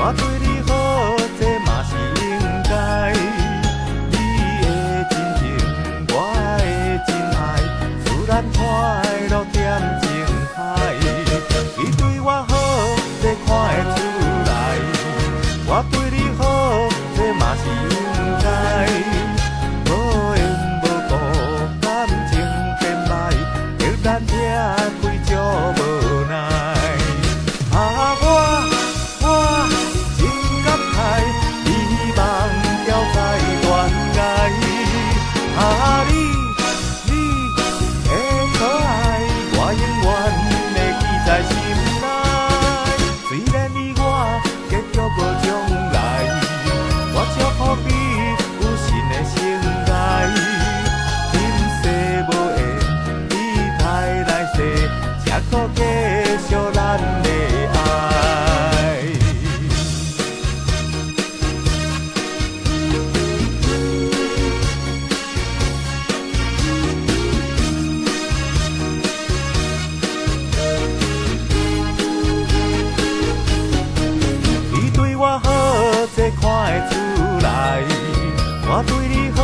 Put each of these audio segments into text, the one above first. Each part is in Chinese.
我对你好，这嘛是应该。你的真情，我的真爱，自然快乐点情海。伊对我好，这看会出来。我对你好，这嘛是应该。无缘无故，感情变歹，叫咱拆开足无奈。我真感慨，希望调在断崖。你的可爱，我永远会记在心内。虽然你我结局无将来，我祝福你有新的生涯。今世无缘，期待来世，才可继续咱的爱。你对我好，这看会出来。我对你好，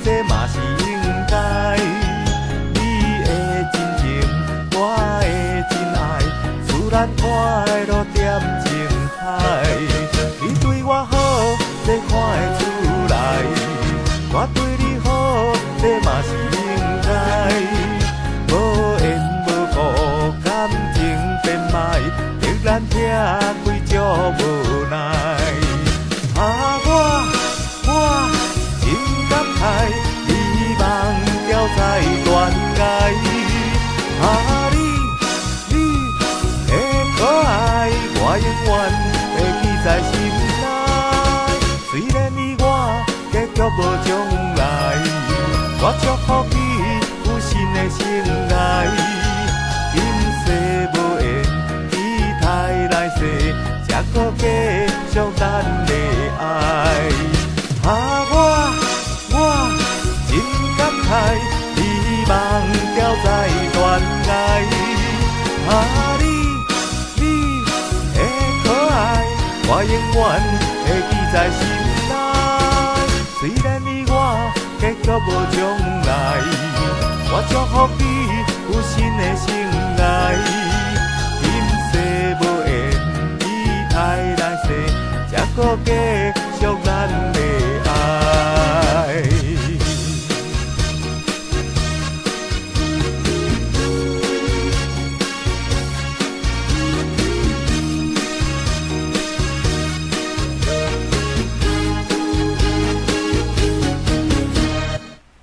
这嘛是应该。你的真情，我的真爱，自然快乐点情海。你对我好，这看会出来。我对你好，这嘛是应该。无缘无故，感情变歹，叫咱拆开足无奈。我真感慨，希望调在断崖。你的可爱，我永远会记在心内。虽然你我结局无将来，我祝福你有新的生涯。今世无缘，期待来世，才可继续咱的爱。我真感慨，希望调在断崖。你的可爱，我永远会记在心内。虽然你我结局无将来，我祝福你有新的生涯。今世无缘，期待来世，才可继续咱。